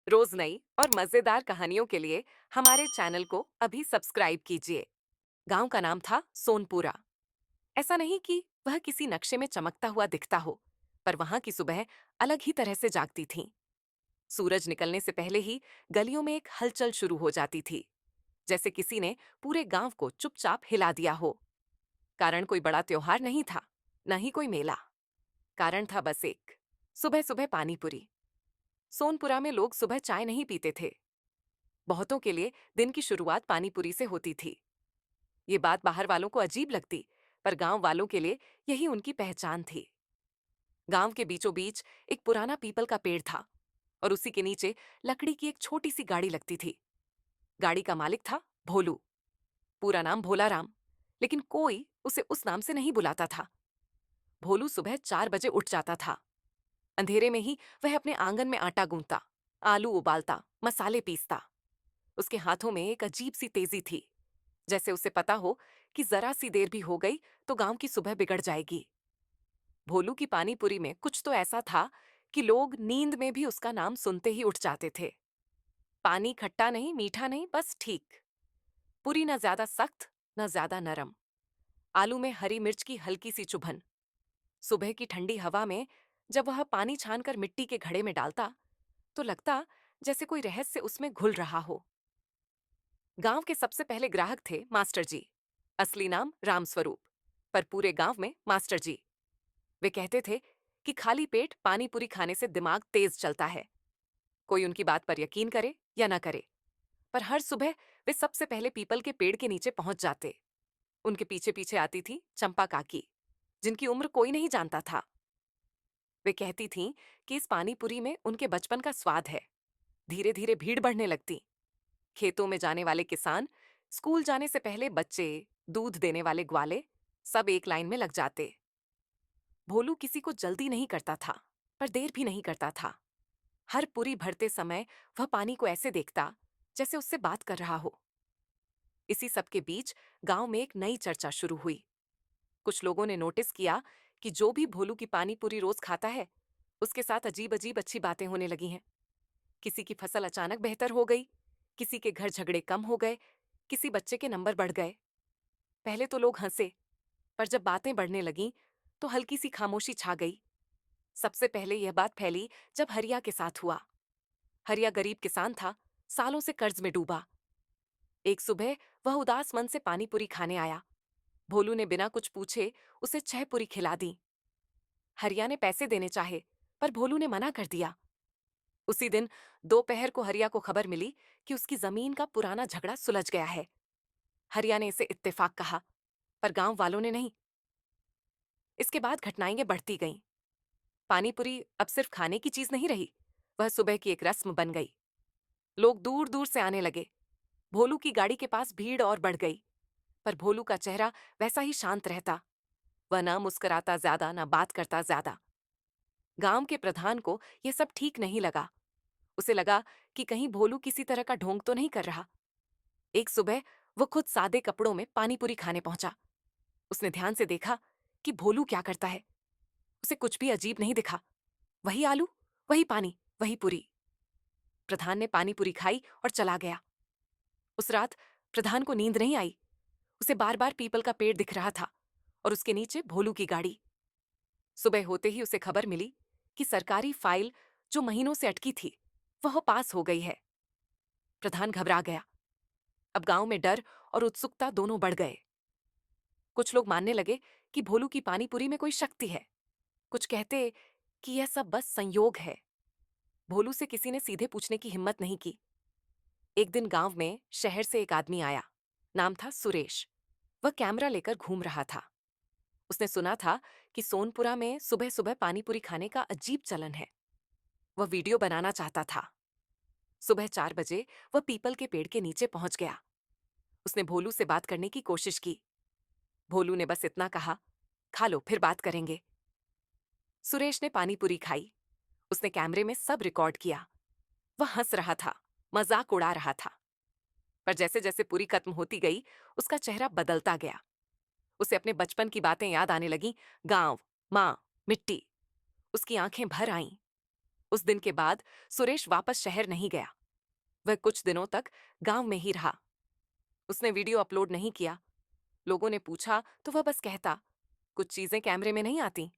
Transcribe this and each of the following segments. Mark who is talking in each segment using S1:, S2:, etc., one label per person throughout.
S1: रोज नई और मजेदार कहानियों के लिए हमारे चैनल को अभी सब्सक्राइब कीजिए। गांव का नाम था सोनपुरा। ऐसा नहीं कि वह किसी नक्शे में चमकता हुआ दिखता हो, पर वहां की सुबह अलग ही तरह से जागती थी। सूरज निकलने से पहले ही गलियों में एक हलचल शुरू हो जाती थी, जैसे किसी ने पूरे गांव को चुपचाप हिला दिया हो। कारण कोई बड़ा त्योहार नहीं था, न ही कोई मेला। कारण था बस एक, सुबह सुबह पानी पूरी। सोनपुरा में लोग सुबह चाय नहीं पीते थे। बहुतों के लिए दिन की शुरुआत पानीपुरी से होती थी। ये बात बाहर वालों को अजीब लगती, पर गांव वालों के लिए यही उनकी पहचान थी। गांव के बीचों बीच एक पुराना पीपल का पेड़ था और उसी के नीचे लकड़ी की एक छोटी सी गाड़ी लगती थी। गाड़ी का मालिक था भोलू। पूरा नाम भोला राम, लेकिन कोई उसे उस नाम से नहीं बुलाता था। भोलू सुबह 4 बजे उठ जाता था। अंधेरे में ही वह अपने आंगन में आटा गूंथता, आलू उबालता, मसाले पीसता। उसके हाथों में एक अजीब सी तेजी थी, जैसे उसे पता हो कि जरा सी देर भी हो गई तो गांव की सुबह बिगड़ जाएगी। भोलू की पानीपुरी में कुछ तो ऐसा था कि लोग नींद में भी उसका नाम सुनते ही उठ जाते थे। पानी खट्टा नहीं, मीठा नहीं, बस ठीक। पूरी न ज्यादा सख्त, न ज्यादा नरम। आलू में हरी मिर्च की हल्की सी चुभन। सुबह की ठंडी हवा में जब वह पानी छानकर मिट्टी के घड़े में डालता, तो लगता जैसे कोई रहस्य उसमें घुल रहा हो। गांव के सबसे पहले ग्राहक थे मास्टर जी। असली नाम रामस्वरूप, पर पूरे गांव में मास्टर जी। वे कहते थे कि खाली पेट पानी पूरी खाने से दिमाग तेज चलता है। कोई उनकी बात पर यकीन करे या न करे, पर हर सुबह वे सबसे पहले पीपल के पेड़ के नीचे पहुंच जाते। उनके पीछे पीछे आती थी चंपा काकी, जिनकी उम्र कोई नहीं जानता था। वे कहती थीं कि इस पानी पूरी में उनके बचपन का स्वाद है। धीरे धीरे भीड़ बढ़ने लगती। खेतों में जाने वाले किसान, स्कूल जाने से पहले बच्चे, दूध देने वाले ग्वाले, सब एक लाइन में लग जाते। भोलू किसी को जल्दी नहीं करता था, पर देर भी नहीं करता था। हर पूरी भरते समय वह पानी को ऐसे देखता जैसे उससे बात कर रहा हो। इसी सब के बीच गांव में एक नई चर्चा शुरू हुई। कुछ लोगों ने नोटिस किया कि जो भी भोलू की पानी पूरी रोज खाता है, उसके साथ अजीब अजीब अच्छी बातें होने लगी हैं। किसी की फसल अचानक बेहतर हो गई, किसी के घर झगड़े कम हो गए, किसी बच्चे के नंबर बढ़ गए। पहले तो लोग हंसे, पर जब बातें बढ़ने लगीं, तो हल्की सी खामोशी छा गई। सबसे पहले यह बात फैली जब हरिया के साथ हुआ। हरिया गरीब किसान था, सालों से कर्ज में डूबा। एक सुबह वह उदास मन से पानी पूरी खाने आया। भोलू ने बिना कुछ पूछे उसे 6 पूरी खिला दी। हरिया ने पैसे देने चाहे, पर भोलू ने मना कर दिया। उसी दिन दोपहर को हरिया को खबर मिली कि उसकी जमीन का पुराना झगड़ा सुलझ गया है। हरिया ने इसे इत्तेफाक कहा, पर गांव वालों ने नहीं। इसके बाद घटनाएं बढ़ती गईं। पानीपुरी अब सिर्फ खाने की चीज नहीं रही, वह सुबह की एक रस्म बन गई। लोग दूर दूर से आने लगे। भोलू की गाड़ी के पास भीड़ और बढ़ गई, पर भोलू का चेहरा वैसा ही शांत रहता। वह ना मुस्कुराता ज्यादा, ना बात करता ज्यादा। गांव के प्रधान को यह सब ठीक नहीं लगा। उसे लगा कि कहीं भोलू किसी तरह का ढोंग तो नहीं कर रहा। एक सुबह वो खुद सादे कपड़ों में पानीपुरी खाने पहुंचा। उसने ध्यान से देखा कि भोलू क्या करता है। उसे कुछ भी अजीब नहीं दिखा। वही आलू, वही पानी, वही पूरी। प्रधान ने पानी पूरी खाई और चला गया। उस रात प्रधान को नींद नहीं आई। उसे बार बार पीपल का पेड़ दिख रहा था और उसके नीचे भोलू की गाड़ी। सुबह होते ही उसे खबर मिली कि सरकारी फाइल जो महीनों से अटकी थी, वह पास हो गई है। प्रधान घबरा गया। अब गांव में डर और उत्सुकता दोनों बढ़ गए। कुछ लोग मानने लगे कि भोलू की पानीपुरी में कोई शक्ति है। कुछ कहते कि यह सब बस संयोग है। भोलू से किसी ने सीधे पूछने की हिम्मत नहीं की। एक दिन गांव में शहर से एक आदमी आया। नाम था सुरेश। वह कैमरा लेकर घूम रहा था। उसने सुना था कि सोनपुरा में सुबह सुबह पानीपुरी खाने का अजीब चलन है। वह वीडियो बनाना चाहता था। सुबह 4 बजे वह पीपल के पेड़ के नीचे पहुंच गया। उसने भोलू से बात करने की कोशिश की। भोलू ने बस इतना कहा, खा लो फिर बात करेंगे। सुरेश ने पानीपुरी खाई। उसने कैमरे में सब रिकॉर्ड किया। वह हंस रहा था, मजाक उड़ा रहा था। पर जैसे जैसे पूरी खत्म होती गई, उसका चेहरा बदलता गया। उसे अपने बचपन की बातें याद आने लगीं। गांव, माँ, मिट्टी। उसकी आंखें भर आईं। उस दिन के बाद सुरेश वापस शहर नहीं गया। वह कुछ दिनों तक गांव में ही रहा। उसने वीडियो अपलोड नहीं किया। लोगों ने पूछा तो वह बस कहता, कुछ चीजें कैमरे में नहीं आती।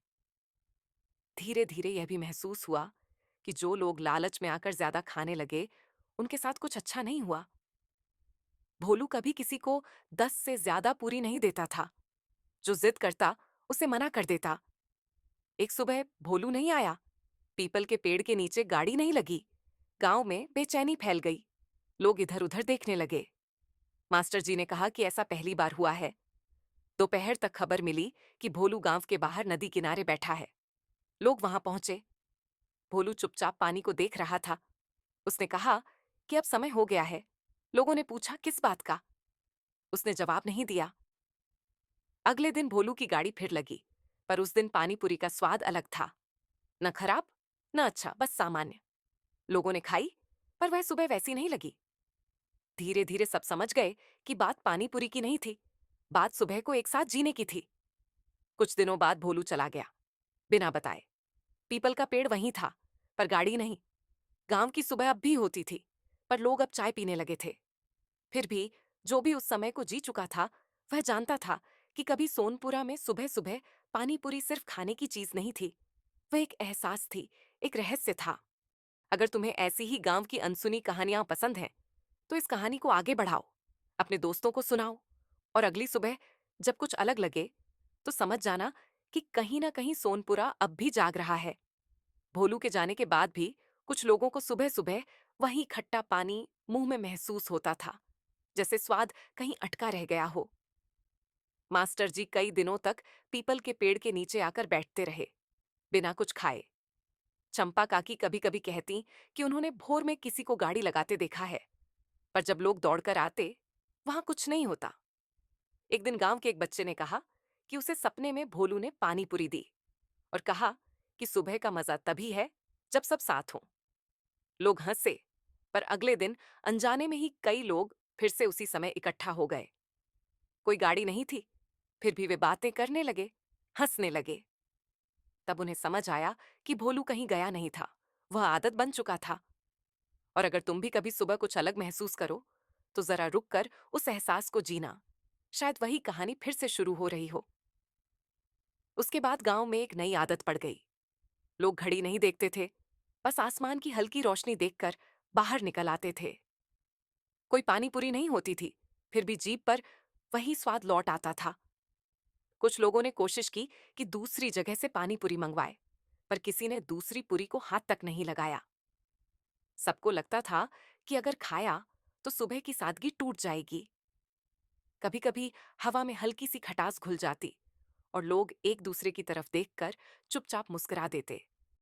S1: धीरे धीरे यह भी महसूस हुआ कि जो लोग लालच में आकर ज्यादा खाने लगे, उनके साथ कुछ अच्छा नहीं हुआ। भोलू कभी किसी को 10 से ज्यादा पूरी नहीं देता था। जो जिद करता, उसे मना कर देता। एक सुबह भोलू नहीं आया, पीपल के पेड़ के नीचे गाड़ी नहीं लगी। गांव में बेचैनी फैल गई। लोग इधर उधर देखने लगे। मास्टर जी ने कहा कि ऐसा पहली बार हुआ है। दोपहर तक खबर मिली कि भोलू गांव के बाहर नदी किनारे बैठा है। लोग वहां पहुंचे। भोलू चुपचाप पानी को देख रहा था। उसने कहा कि अब समय हो गया है। लोगों ने पूछा किस बात का। उसने जवाब नहीं दिया। अगले दिन भोलू की गाड़ी फिर लगी, पर उस दिन पानीपुरी का स्वाद अलग था। न खराब, न अच्छा, बस सामान्य। लोगों ने खाई, पर वह सुबह वैसी नहीं लगी। धीरे धीरे सब समझ गए कि बात पानीपुरी की नहीं थी, बात सुबह को एक साथ जीने की थी। कुछ दिनों बाद भोलू चला गया, बिना बताए। पीपल का पेड़ वहीं था, पर गाड़ी नहीं। गांव की सुबह अब भी होती थी, पर लोग अब चाय पीने लगे थे। फिर भी जो भी उस समय को जी चुका था, वह जानता था कि कभी सोनपुरा में सुबह सुबह पानीपुरी सिर्फ खाने की चीज नहीं थी। वह एक एहसास थी, एक रहस्य था। अगर तुम्हें ऐसी ही गांव की अनसुनी कहानियां पसंद हैं, तो इस कहानी को आगे बढ़ाओ, अपने दोस्तों को सुनाओ, और अगली सुबह जब कुछ अलग लगे, तो समझ जाना कि कहीं ना कहीं सोनपुरा अब भी जाग रहा है। भोलू के जाने के बाद भी कुछ लोगों को सुबह सुबह वही खट्टा पानी मुंह में महसूस होता था, जैसे स्वाद कहीं अटका रह गया हो। मास्टर जी कई दिनों तक पीपल के पेड़ के नीचे आकर बैठते रहे, बिना कुछ खाए। चंपा काकी कभी कभी कहती कि उन्होंने भोर में किसी को गाड़ी लगाते देखा है, पर जब लोग दौड़कर आते, वहां कुछ नहीं होता। एक दिन गांव के एक बच्चे ने कहा कि उसे सपने में भोलू ने पानी पूरी दी और कहा कि सुबह का मजा तभी है जब सब साथ हों। लोग हंसे, पर अगले दिन अनजाने में ही कई लोग फिर से उसी समय इकट्ठा हो गए। कोई गाड़ी नहीं थी, फिर भी वे बातें करने लगे, हंसने लगे। तब उन्हें समझ आया कि भोलू कहीं गया नहीं था, वह आदत बन चुका था। और अगर तुम भी कभी सुबह कुछ अलग महसूस करो, तो जरा रुक कर उस एहसास को जीना। शायद वही कहानी फिर से शुरू हो रही हो। उसके बाद गांव में एक नई आदत पड़ गई। लोग घड़ी नहीं देखते थे, बस आसमान की हल्की रोशनी देखकर बाहर निकल आते थे। कोई पानी पूरी नहीं होती थी, फिर भी जीभ पर वही स्वाद लौट आता था। कुछ लोगों ने कोशिश की कि दूसरी जगह से पानी पूरी मंगवाए, पर किसी ने दूसरी पूरी को हाथ तक नहीं लगाया। सबको लगता था कि अगर खाया तो सुबह की सादगी टूट जाएगी। कभी कभी हवा में हल्की सी खटास घुल जाती और लोग एक दूसरे की तरफ देखकर चुपचाप मुस्कुरा देते।